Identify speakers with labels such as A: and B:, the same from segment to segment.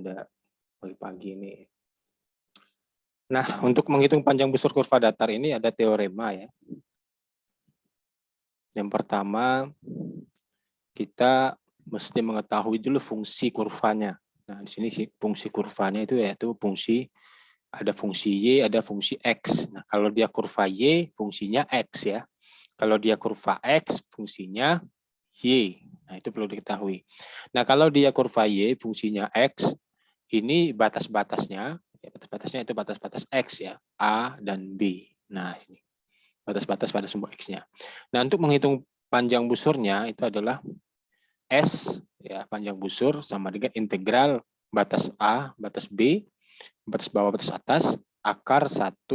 A: ada pagi-pagi ini. Nah, untuk menghitung panjang busur kurva datar ini ada teorema ya. Yang pertama, kita mesti mengetahui dulu fungsi kurvanya. Nah, di sini fungsi kurvanya itu yaitu ada fungsi Y, ada fungsi X. Nah, kalau dia kurva Y, fungsinya X ya. Kalau dia kurva X, fungsinya Y. Nah, itu perlu diketahui. Nah, kalau dia kurva Y, fungsinya X, ini batas-batasnya, batas-batasnya itu batas-batas X ya, A dan B. Nah, ini batas-batas pada sumbu X-nya. Nah, untuk menghitung panjang busurnya itu adalah S, ya, panjang busur sama dengan integral batas A, batas B, batas bawah, batas atas, akar 1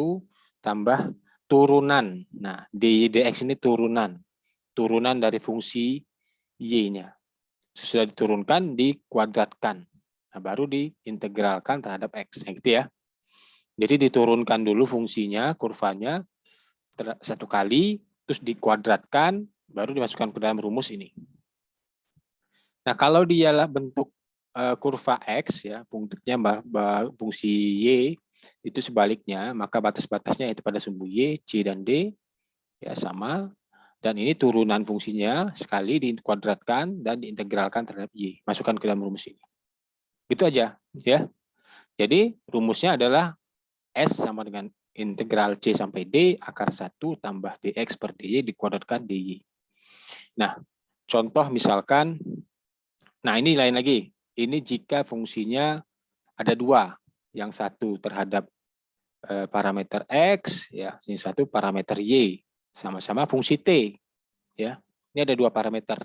A: tambah turunan. Nah, dy dx ini turunan dari fungsi y-nya. Sudah diturunkan, dikuadratkan. Nah, baru diintegralkan terhadap x. Nah, gitu ya. Jadi diturunkan dulu fungsinya, kurvanya, satu kali, terus dikuadratkan, baru dimasukkan ke dalam rumus ini. Nah, kalau dialah bentuk kurva X, ya, bentuknya fungsi Y, itu sebaliknya, maka batas-batasnya itu pada sumbu Y, C, dan D, ya sama. Dan ini turunan fungsinya sekali dikuadratkan dan diintegralkan terhadap Y. Masukkan ke dalam rumus ini. Gitu aja, ya. Jadi rumusnya adalah S sama dengan integral C sampai D, akar 1 tambah DX per DY dikuadratkan DY. Nah, contoh misalkan, nah ini lain lagi. Ini jika fungsinya ada dua. Yang satu terhadap parameter X, ya, yang satu parameter Y. Sama-sama fungsi T. Ya, ini ada dua parameter.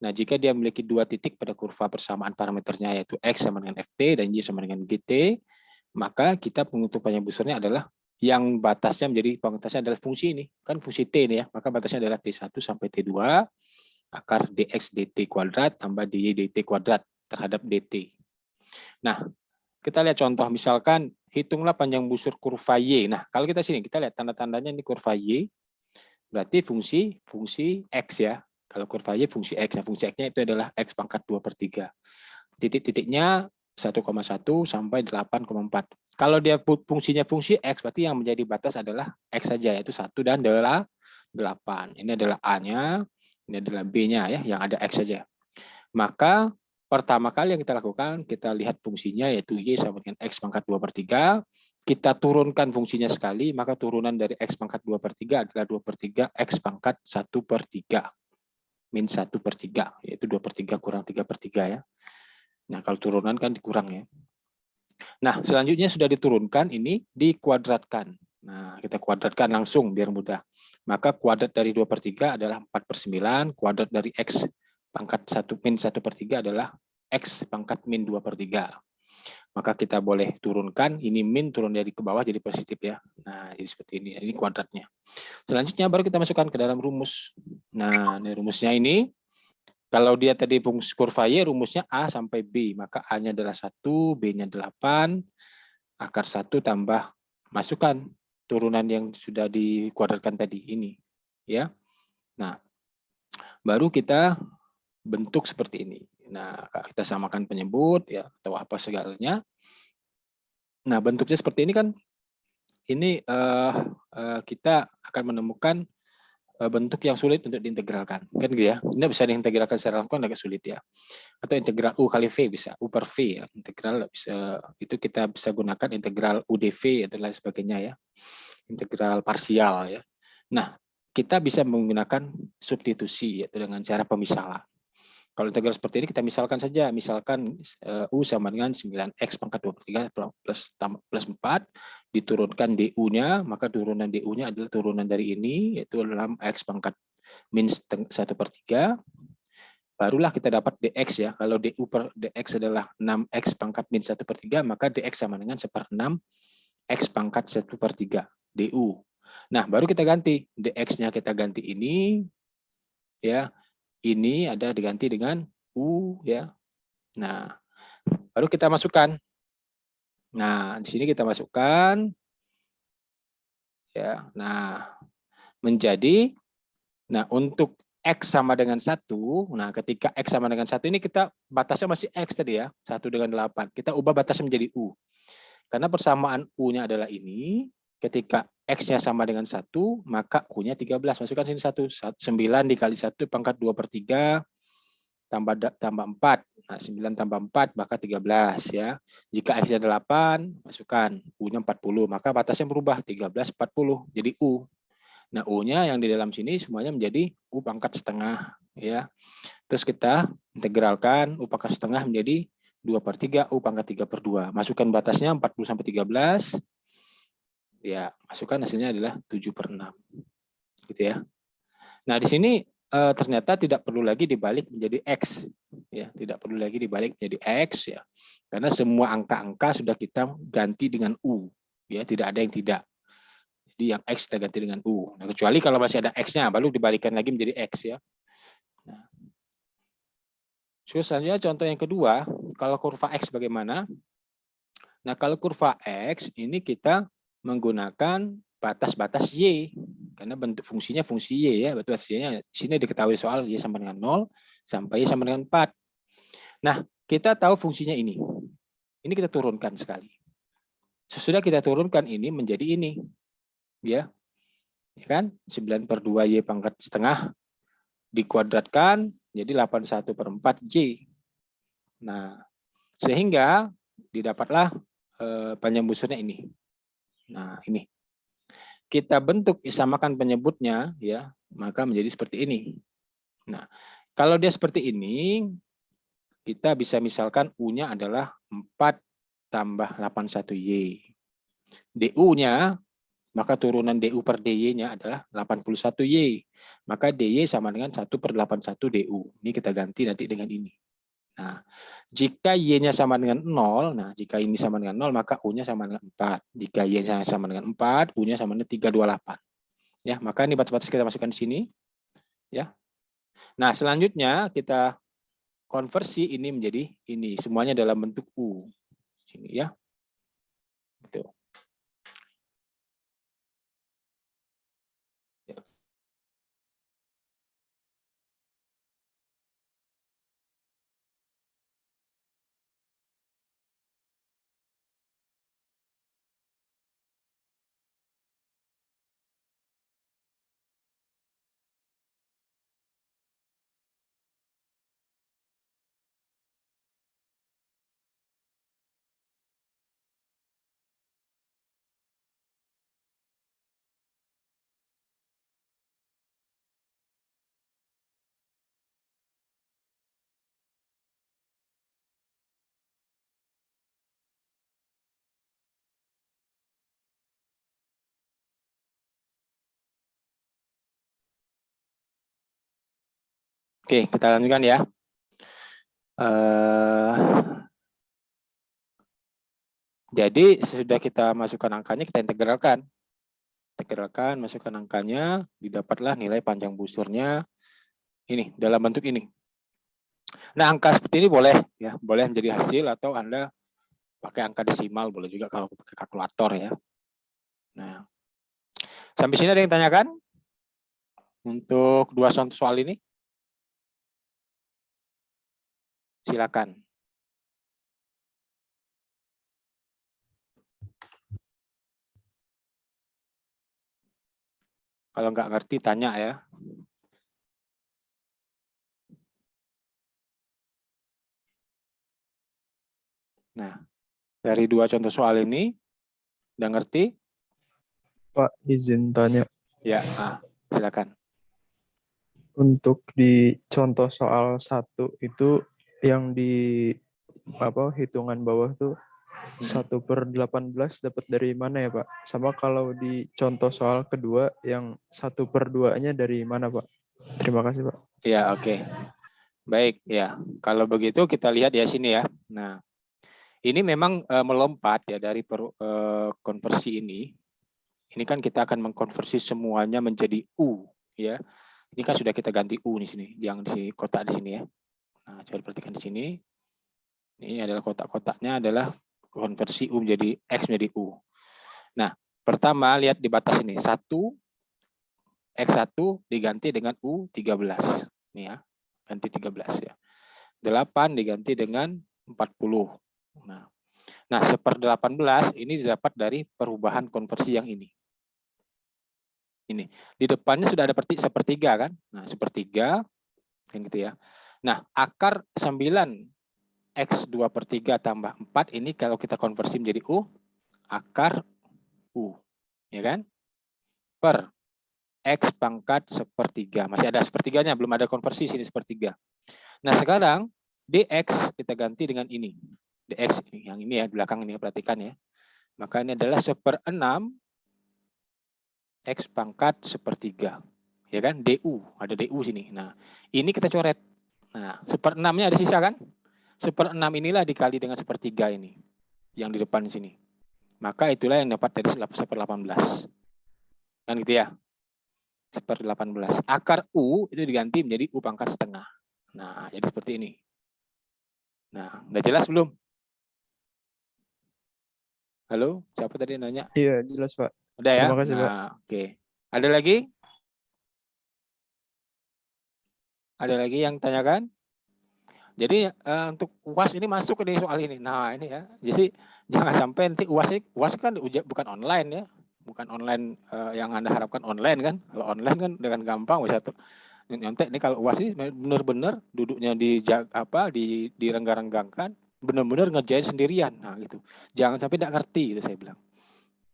A: Nah, jika dia memiliki dua titik pada kurva persamaan parameternya, yaitu X sama dengan FT dan Y sama dengan GT, maka kita penghitung panjang busurnya adalah yang batasnya menjadi batasnya adalah fungsi ini. Kan fungsi T ini ya, maka batasnya adalah T1 sampai T2, akar dx dt kuadrat tambah dy dt kuadrat terhadap dt. Nah, kita lihat contoh misalkan hitunglah panjang busur kurva Y. Nah, kalau kita sini kita lihat tanda-tandanya ini kurva Y, berarti fungsi X ya. Kalau kurva Y fungsi X, nah fungsi X-nya itu adalah X pangkat 2/3. Titik-titiknya 1,1 sampai 8,4. Kalau dia fungsinya fungsi X, berarti yang menjadi batas adalah X saja, yaitu 1 dan 8. Ini adalah A-nya, ini adalah B-nya ya, yang ada X saja. Maka pertama kali yang kita lakukan, kita lihat fungsinya yaitu Y sama dengan X pangkat 2/3. Kita turunkan fungsinya sekali, maka turunan dari X pangkat 2/3 adalah 2/3 X pangkat 1/3. Min 1/3, yaitu 2/3 kurang 3/3 ya. Nah, kalau turunan kan dikurang ya. Nah, selanjutnya sudah diturunkan, ini dikuadratkan. Nah, kita kuadratkan langsung biar mudah. Maka kuadrat dari 2/3 adalah 4/9, kuadrat dari X pangkat 1 min 1/3 adalah X pangkat min 2/3. Maka kita boleh turunkan, ini min turun dari ke bawah jadi positif ya. Nah, jadi seperti ini kuadratnya. Selanjutnya baru kita masukkan ke dalam rumus. Nah, ini rumusnya ini. Kalau dia tadi fungsi kurva Y, rumusnya A sampai B. Maka A-nya adalah 1, B-nya 8, akar 1 tambah, masukkan turunan yang sudah dikuadratkan tadi ini. Ya. Nah, baru kita bentuk seperti ini. Nah, kita samakan penyebut, ya, atau apa segalanya. Nah, bentuknya seperti ini kan, ini kita akan menemukan bentuk yang sulit untuk diintegralkan, kan gitu ya. Ini bisa diintegralkan secara langsung agak sulit ya. Atau integral U kali V bisa, U per V ya. Integral bisa, itu kita bisa gunakan integral UdV dan lain sebagainya ya. Integral parsial ya. Nah, kita bisa menggunakan substitusi yaitu dengan cara pemisahan. Kalau integral seperti ini kita misalkan saja, misalkan U sama dengan 9X pangkat 2/3 plus 4, diturunkan DU-nya, maka turunan DU-nya adalah turunan dari ini, yaitu dalam X pangkat min 1/3. Barulah kita dapat DX ya. Kalau DU per DX adalah 6X pangkat min 1/3, maka DX sama dengan 1/6 X pangkat 1/3 DU. Nah, baru kita ganti. DX-nya kita ganti ini, ya. Ini ada diganti dengan U ya. Nah, baru kita masukkan. Nah, di sini kita masukkan ya. Nah, menjadi untuk X sama dengan 1, nah ketika X sama dengan 1 ini kita batasnya masih X tadi ya, 1 dengan 8. Kita ubah batasnya menjadi U. Karena persamaan U-nya adalah ini, ketika X-nya sama dengan 1, maka U-nya 13. Masukkan sini 1. 9 dikali 1 pangkat 2/3, tambah 4. Nah, 9 tambah 4, maka 13. Ya. Jika X-nya 8, masukkan U-nya 40. Maka batasnya berubah, 13, 40. Jadi U. Nah, U-nya yang di dalam sini semuanya menjadi U pangkat setengah. Ya. Terus kita integralkan U pangkat setengah menjadi 2/3 U pangkat 3/2. Masukkan batasnya 40 sampai 13. Ya, masukkan hasilnya adalah 7/6. Gitu ya. Nah, di sini ternyata tidak perlu lagi dibalik menjadi X. Ya, tidak perlu lagi dibalik menjadi X ya. Karena semua angka-angka sudah kita ganti dengan U. Ya, tidak ada yang tidak. Jadi yang X kita ganti dengan U. Nah, kecuali kalau masih ada X-nya, baru dibalikan lagi menjadi X ya. Nah, selanjutnya contoh yang kedua, kalau kurva X bagaimana? Nah, kalau kurva X ini kita menggunakan batas-batas Y. Karena bentuk fungsinya fungsi Y ya. Batas Y-nya di sini diketahui soal Y sama dengan 0 sampai Y sama dengan 4. Nah, kita tahu fungsinya ini. Ini kita turunkan sekali. Sesudah kita turunkan ini menjadi ini. Ya. Ya kan? 9/2 Y pangkat setengah dikuadratkan jadi 81/4 Y. Nah, sehingga didapatlah panjang busurnya ini. Nah, ini. Kita bentuk samakan penyebutnya ya, maka menjadi seperti ini. Nah, kalau dia seperti ini, kita bisa misalkan U-nya adalah 4 tambah 81Y. DU-nya, maka turunan DU per DY-nya adalah 81Y. Maka DY sama dengan 1/81 DU. Ini kita ganti nanti dengan ini. Nah, jika Y-nya sama dengan 0, nah jika ini sama dengan 0, maka U-nya sama dengan 4. Jika Y-nya sama dengan 4, U-nya sama dengan 328. Ya, maka ini batas-batas kita masukkan di sini. Ya. Nah, selanjutnya kita konversi ini menjadi ini. Semuanya dalam bentuk U. Sini ya. Gitu. Ya. Oke, kita lanjutkan ya. Jadi sudah kita masukkan angkanya, kita integralkan. Integralkan, masukkan angkanya, didapatlah nilai panjang busurnya ini dalam bentuk ini. Nah, angka seperti ini boleh ya, boleh menjadi hasil atau Anda pakai angka desimal, boleh juga kalau pakai kalkulator ya. Nah, sampai sini ada yang tanyakan untuk dua contoh soal ini? Silakan. Kalau nggak ngerti tanya ya. Nah, dari dua contoh soal ini, udah ngerti?
B: Pak, izin tanya.
A: Ya, silakan.
B: Untuk di contoh soal 1 itu yang di hitungan bawah tuh 1/18 dapat dari mana ya Pak? Sama kalau di contoh soal kedua yang 1/2-nya dari mana Pak? Terima kasih Pak.
A: Ya, oke. Baik, ya. Kalau begitu kita lihat ya sini ya. Nah, ini memang melompat ya dari konversi ini. Ini kan kita akan mengkonversi semuanya menjadi U ya. Ini kan sudah kita ganti U di sini, yang di kotak di sini ya. Nah, coba perhatikan di sini. Ini adalah kotak-kotaknya adalah konversi U menjadi X menjadi U. Nah, pertama lihat di batas ini. 1 X1 diganti dengan U13. Nih ya, ganti 13 ya. 8 diganti dengan 40. Nah, 1/18 ini didapat dari perubahan konversi yang ini. Ini. Di depannya sudah ada sepertiga kan? Nah, sepertiga kan gitu ya. Nah, akar 9 X2/3 tambah 4 ini kalau kita konversi menjadi U, akar U. Ya kan? Per X pangkat 1/3. Masih ada sepertiganya, belum ada konversi sini sepertiga. Nah, sekarang dx kita ganti dengan ini. Dx ini, yang ini ya, di belakang ini perhatikan ya. Maka ini adalah 1/6 X pangkat 1/3. Ya kan? DU, ada DU sini. Nah, ini kita coret. Nah, 1/6-nya ada sisa kan? 1/6 inilah dikali dengan 1/3 ini. Yang di depan sini. Maka itulah yang dapat dari 1/18. Kan gitu ya? 1/18. Akar U itu diganti menjadi U pangkat setengah. Nah, jadi seperti ini. Nah, udah jelas belum? Halo, siapa tadi nanya?
B: Iya, jelas, Pak.
A: Udah ya?
B: Terima kasih, Pak.
A: Nah, oke. Ada lagi? Ada lagi yang tanyakan? Jadi untuk UAS ini masuk ke soal ini. Nah, ini ya. Jadi jangan sampai nanti UAS kan bukan online ya. Bukan online yang Anda harapkan online kan. Kalau online kan dengan gampang bisa tuh nyontek. Ini kalau UAS ini benar-benar duduknya di renggang-renggangkan, benar-benar ngerjain sendirian. Nah, gitu. Jangan sampai tidak ngerti gitu saya bilang.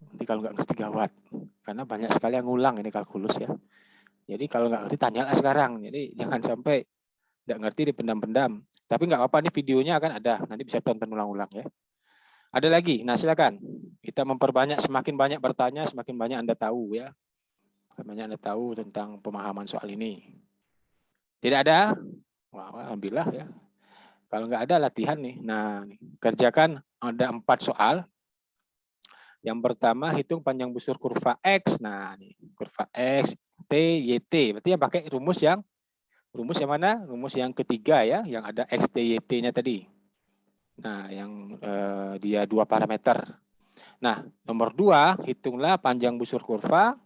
A: Nanti kalau nggak ngerti gawat. Karena banyak sekali yang ngulang ini kalkulus ya. Jadi kalau nggak ngerti tanyalah sekarang. Jadi jangan sampai nggak ngerti dipendam-pendam. Tapi nggak apa-apa, nih videonya akan ada. Nanti bisa tonton ulang-ulang ya. Ada lagi? Nah, silakan. Kita memperbanyak, semakin banyak bertanya, semakin banyak Anda tahu ya. Semakin banyak Anda tahu tentang pemahaman soal ini. Tidak ada? Wah, alhamdulillah ya. Kalau nggak ada latihan nih. Nah, kerjakan ada 4 soal. Yang pertama hitung panjang busur kurva X. Nah, nih, kurva X, T, YT. Berarti yang pakai rumus yang mana? Rumus yang ketiga ya, yang ada X, T, YT-nya tadi. Nah, yang dia 2 parameter. Nah, nomor 2, hitunglah panjang busur kurva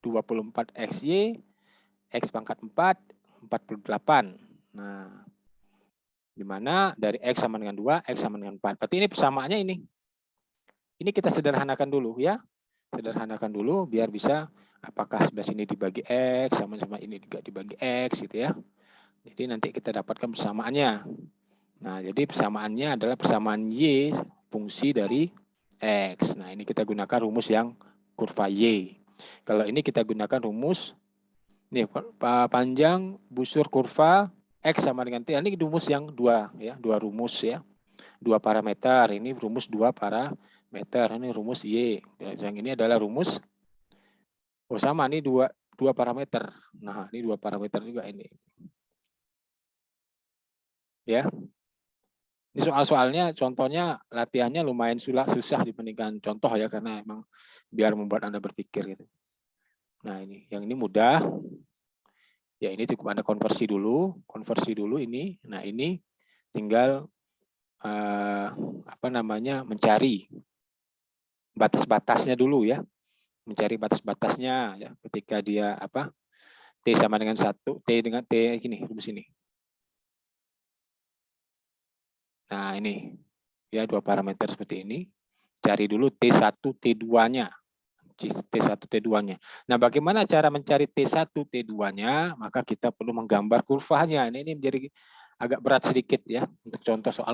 A: 24 XY, X pangkat 4, 48. Nah, di mana dari X sama dengan 2, X sama dengan 4. Berarti ini persamaannya ini. Ini kita sederhanakan dulu ya. Sederhanakan dulu biar bisa apakah sebelah sini dibagi X, sama-sama ini juga dibagi X gitu ya. Jadi nanti kita dapatkan persamaannya. Nah, jadi persamaannya adalah persamaan Y fungsi dari X. Nah, ini kita gunakan rumus yang kurva Y. Kalau ini kita gunakan rumus nih panjang busur kurva X sama dengan T. Ini rumus yang 2 ya, 2 rumus ya. 2 parameter. Ini rumus 2 parameter. Ini rumus Y. Yang ini adalah rumus sama ini 2 parameter. Nah, ini 2 parameter juga ini. Ya. Ini soal-soalnya, contohnya, latihannya lumayan susah dibandingkan contoh ya, karena emang biar membuat Anda berpikir gitu. Nah, ini, yang ini mudah. Ya, ini cukup Anda konversi dulu ini. Nah, ini tinggal mencari batas-batasnya dulu ya. Mencari batas-batasnya ya, ketika dia T sama dengan 1, T dengan T gini, rumus ini. Nah, ini ya 2 parameter seperti ini. Cari dulu T1, T2-nya. T1, T2-nya. Nah, bagaimana cara mencari T1, T2-nya? Maka kita perlu menggambar kurvanya. Ini menjadi agak berat sedikit ya untuk contoh soal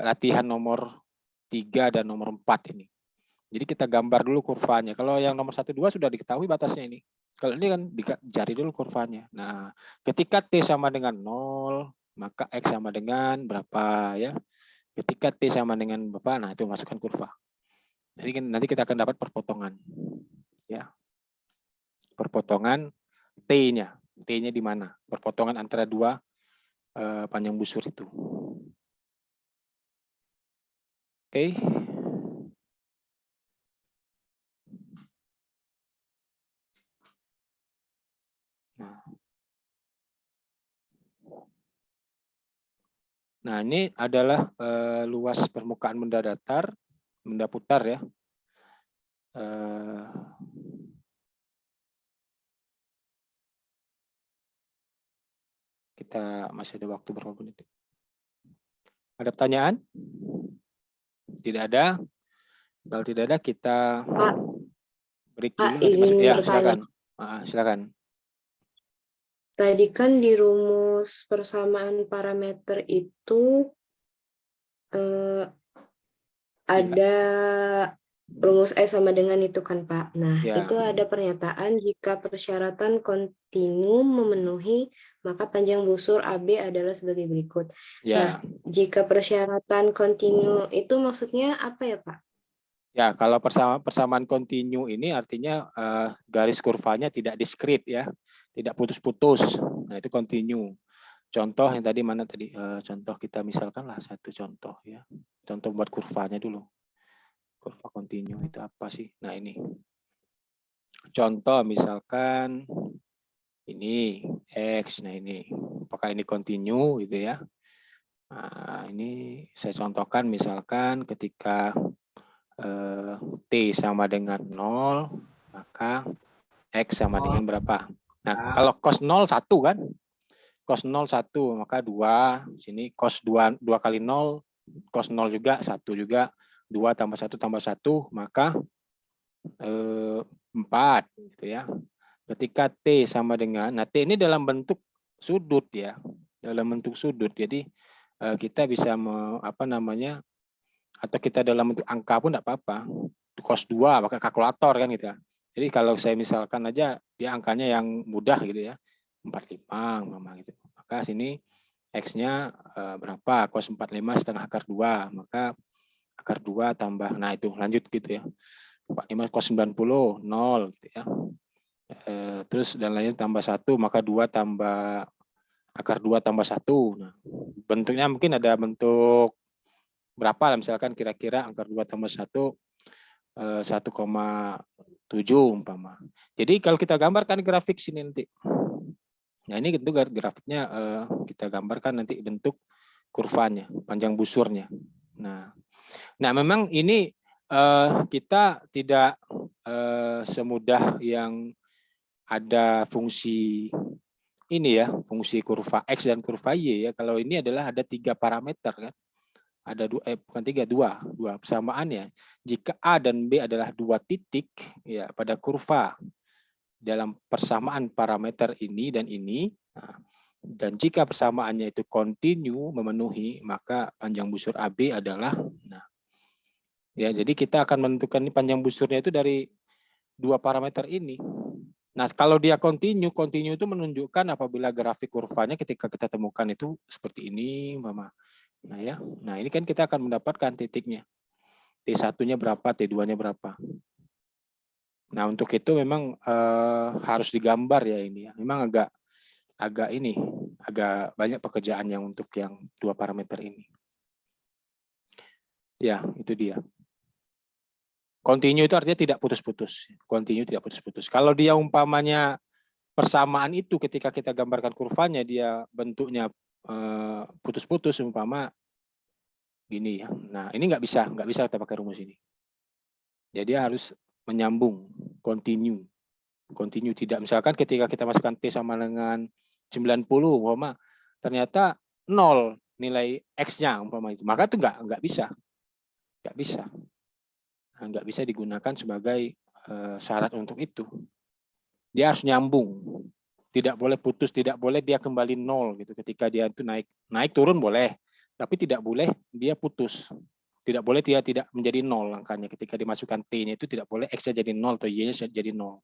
A: latihan nomor 3 dan nomor 4 ini. Jadi kita gambar dulu kurvanya. Kalau yang nomor 1, 2 sudah diketahui batasnya ini. Kalau ini kan dicari dulu kurvanya. Nah, ketika T sama dengan 0, maka X sama dengan berapa ya? Ketika T sama dengan berapa, nah itu masukkan kurva. Jadi nanti kita akan dapat perpotongan. Ya. Perpotongan T-nya. T-nya di mana? Perpotongan antara 2 panjang busur itu. Oke. Nah, ini adalah luas permukaan benda datar, benda putar ya. Kita masih ada waktu berapa menit? Ada pertanyaan? Tidak ada. Kalau tidak ada, kita
C: Pak,
A: break
C: Pak,
A: dulu. Nanti
C: izin
A: masuk. Ya,
C: bertanya.
A: silakan. Silakan.
C: Tadi kan di rumus persamaan parameter itu ada rumus E sama dengan itu kan, Pak. Nah,
A: Ya.
C: itu ada pernyataan jika persyaratan kontinu memenuhi, maka panjang busur AB adalah sebagai berikut.
A: Ya.
C: Nah, jika persyaratan kontinu itu maksudnya apa ya, Pak?
A: Ya, kalau persamaan kontinu ini artinya garis kurvanya tidak diskrit ya, tidak putus-putus. Nah, itu kontinu. Contoh yang tadi mana tadi? Contoh kita misalkanlah satu contoh ya. Contoh buat kurvanya dulu. Kurva kontinu itu apa sih? Nah, ini. Contoh misalkan ini X. Nah, ini. Apakah ini kontinu gitu ya? Nah, ini saya contohkan misalkan ketika T sama dengan 0, maka X sama dengan berapa? Nah, kalau cos 0 1 kan? Cos 0 1, maka 2. Sini cos 2 kali 0, cos 0 juga, 1 juga. 2 tambah 1 tambah 1, maka 4 gitu ya. Ketika T sama dengan, nah T ini dalam bentuk sudut ya. Dalam bentuk sudut. Jadi kita bisa atau kita dalam bentuk angka pun enggak apa-apa. Cos 2 pakai kalkulator kan gitu ya. Jadi kalau saya misalkan aja dia angkanya yang mudah gitu ya. 45 gitu. Maka sini X-nya berapa? Cos 45 setengah akar 2. Maka akar 2 tambah, nah itu lanjut gitu ya. 45 cos 90, 0 gitu ya. Terus dan lainnya tambah 1, maka 2 tambah akar 2 tambah 1. Nah, bentuknya mungkin ada bentuk berapa misalkan kira-kira akar 2 tambah 1 1,7 umpama. Jadi kalau kita gambarkan grafik sini nanti. Nah, ini bentuk grafiknya kita gambarkan nanti bentuk kurvanya, panjang busurnya. Nah, memang ini kita tidak semudah yang ada fungsi ini ya, fungsi kurva X dan kurva Y ya. Kalau ini adalah ada 3 parameter kan. Ada bukan 3, 2 persamaannya. Jika A dan B adalah 2 titik ya pada kurva dalam persamaan parameter ini dan ini, dan jika persamaannya itu kontinu memenuhi, maka panjang busur AB adalah, ya jadi kita akan menentukan panjang busurnya itu dari 2 parameter ini. Nah, kalau dia kontinu itu menunjukkan apabila grafik kurvanya ketika kita temukan itu seperti ini, Mama. Nah ya, ini kan kita akan mendapatkan titiknya. T1-nya berapa, T2-nya berapa. Nah, untuk itu memang harus digambar ya ini ya. Memang agak banyak pekerjaan yang untuk yang 2 parameter ini. Ya, itu dia. Kontinu itu artinya tidak putus-putus. Kontinu tidak putus-putus. Kalau dia umpamanya persamaan itu ketika kita gambarkan kurvanya dia bentuknya putus-putus umpama gini ya. Nah, ini nggak bisa kita pakai rumus ini. Jadi harus menyambung, kontinu tidak. Misalkan ketika kita masukkan T sama dengan 90 umpama ternyata 0 nilai X-nya umpama itu. Maka itu nggak bisa. Nggak bisa. Nah, nggak bisa digunakan sebagai syarat untuk itu. Dia harus nyambung. Tidak boleh putus, tidak boleh dia kembali 0 gitu. Ketika dia itu naik turun boleh, tapi tidak boleh dia putus. Tidak boleh dia tidak menjadi 0 angkanya. Ketika dimasukkan T-nya itu tidak boleh X-nya jadi 0 atau Y-nya jadi 0.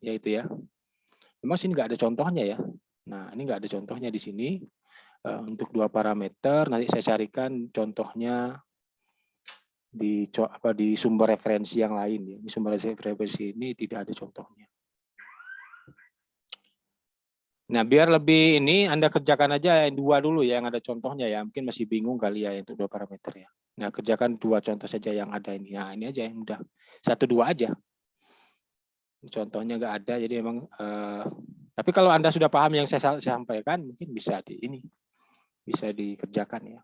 A: Ya itu ya. Memang sini nggak ada contohnya ya. Nah, ini nggak ada contohnya di sini. Untuk 2 parameter, nanti saya carikan contohnya di sumber referensi yang lain ya. Di sumber referensi ini tidak ada contohnya. Nah, biar lebih ini Anda kerjakan aja yang 2 dulu ya, yang ada contohnya ya. Mungkin masih bingung kali ya untuk 2 parameter ya. Nah, kerjakan 2 contoh saja yang ada ini. Nah, ini aja yang mudah. 1, 2 aja. Contohnya nggak ada, jadi memang. Tapi kalau Anda sudah paham yang saya sampaikan, mungkin bisa dikerjakan ya.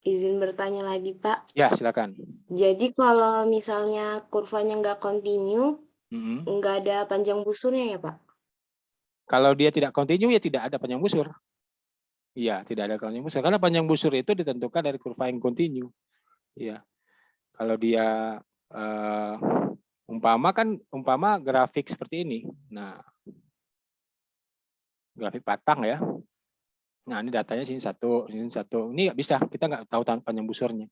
C: Izin bertanya lagi, Pak.
A: Ya, silakan.
C: Jadi kalau misalnya kurvanya nggak kontinu, nggak ada panjang busurnya ya, Pak?
A: Kalau dia tidak kontinu ya tidak ada panjang busur. Iya, tidak ada panjang busur. Karena panjang busur itu ditentukan dari kurva yang kontinu. Iya. Kalau dia umpama grafik seperti ini. Nah, grafik patang ya. Nah, ini datanya sini satu, sini satu. Ini nggak bisa, kita nggak tahu panjang busurnya.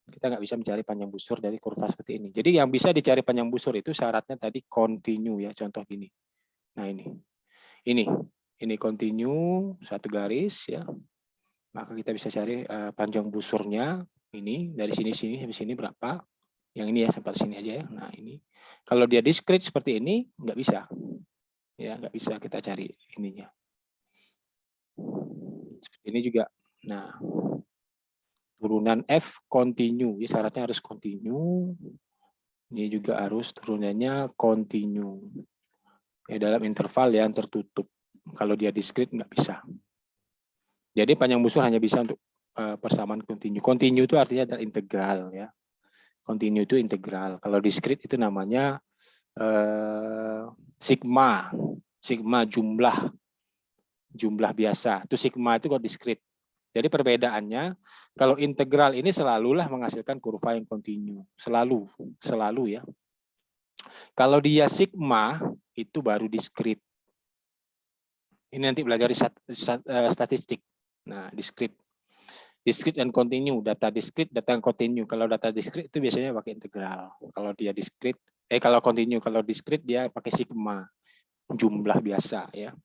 A: Kita nggak bisa mencari panjang busur dari kurva seperti ini. Jadi yang bisa dicari panjang busur itu syaratnya tadi kontinu ya, contoh gini. Nah ini kontinu satu garis ya. Maka kita bisa cari panjang busurnya ini dari sini sampai sini berapa. Yang ini ya sampai sini aja ya. Nah ini kalau dia discrete seperti ini nggak bisa. Ya nggak bisa kita cari ininya. Seperti ini juga. Nah turunan F kontinu, ya syaratnya harus kontinu. Ini juga harus turunannya kontinu. Ya, dalam interval yang tertutup. Kalau dia discrete nggak bisa. Jadi panjang busur hanya bisa untuk persamaan kontinu. Kontinu itu artinya adalah integral ya. Kontinu itu integral. Kalau discrete itu namanya sigma. Sigma jumlah biasa. Itu sigma itu kalau discrete. Jadi perbedaannya, kalau integral ini selalulah menghasilkan kurva yang kontinu. Selalu ya. Kalau dia sigma, itu baru discrete. Ini nanti belajar statistik. Nah, discrete. Discrete dan kontinu, data discrete, data yang kontinu. Kalau data discrete itu biasanya pakai integral. Kalau dia discrete, kalau kontinu, kalau discrete dia pakai sigma. Jumlah biasa ya.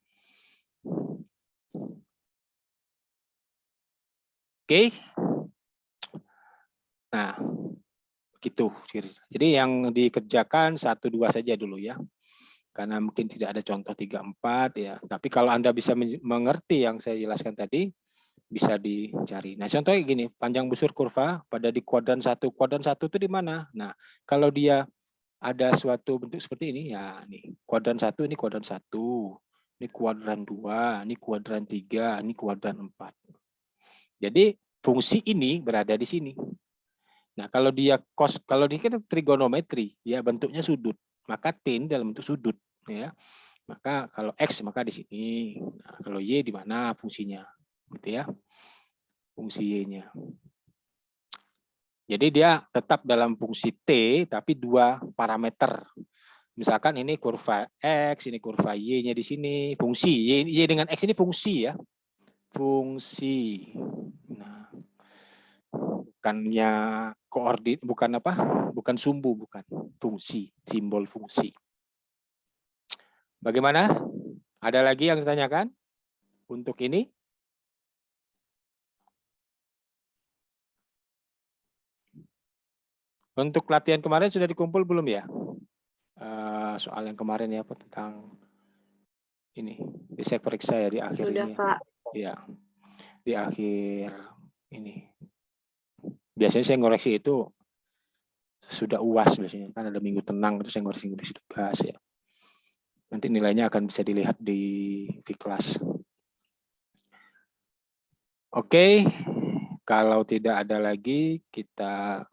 A: Oke. Nah, gitu. Jadi yang dikerjakan 1-2 saja dulu ya. Karena mungkin tidak ada contoh 3-4 ya. Tapi kalau Anda bisa mengerti yang saya jelaskan tadi, bisa dicari. Nah, contohnya gini, panjang busur kurva pada di kuadran 1. Kuadran 1 itu di mana? Nah, kalau dia ada suatu bentuk seperti ini ya, nih. Kuadran 1 ini kuadran 1. Ini kuadran 2, ini kuadran 3, ini kuadran 4. Jadi fungsi ini berada di sini. Nah, kalau dia kalau dia kan trigonometri, ya bentuknya sudut, maka tin dalam bentuk sudut, ya. Maka kalau x maka di sini. Nah, kalau y di mana fungsinya, gitu ya. Fungsi y-nya. Jadi dia tetap dalam fungsi t, tapi 2 parameter. Misalkan ini kurva x, ini kurva y-nya di sini, fungsi y dengan x ini fungsi ya, fungsi. Nah, bukannya koordinat, bukan sumbu, bukan fungsi, simbol fungsi. Bagaimana? Ada lagi yang ditanyakan untuk ini? Untuk latihan kemarin sudah dikumpul belum ya? Soal yang kemarin ya tentang ini. Saya periksa ya di akhir
C: Sudah,
A: ini.
C: Pak.
A: Ya, di akhir ini. Biasanya saya ngoreksi itu sudah UAS biasanya, kan ada minggu tenang terus saya ngoreksi tugas ya. Nanti nilainya akan bisa dilihat di Vkelas. Oke, kalau tidak ada lagi kita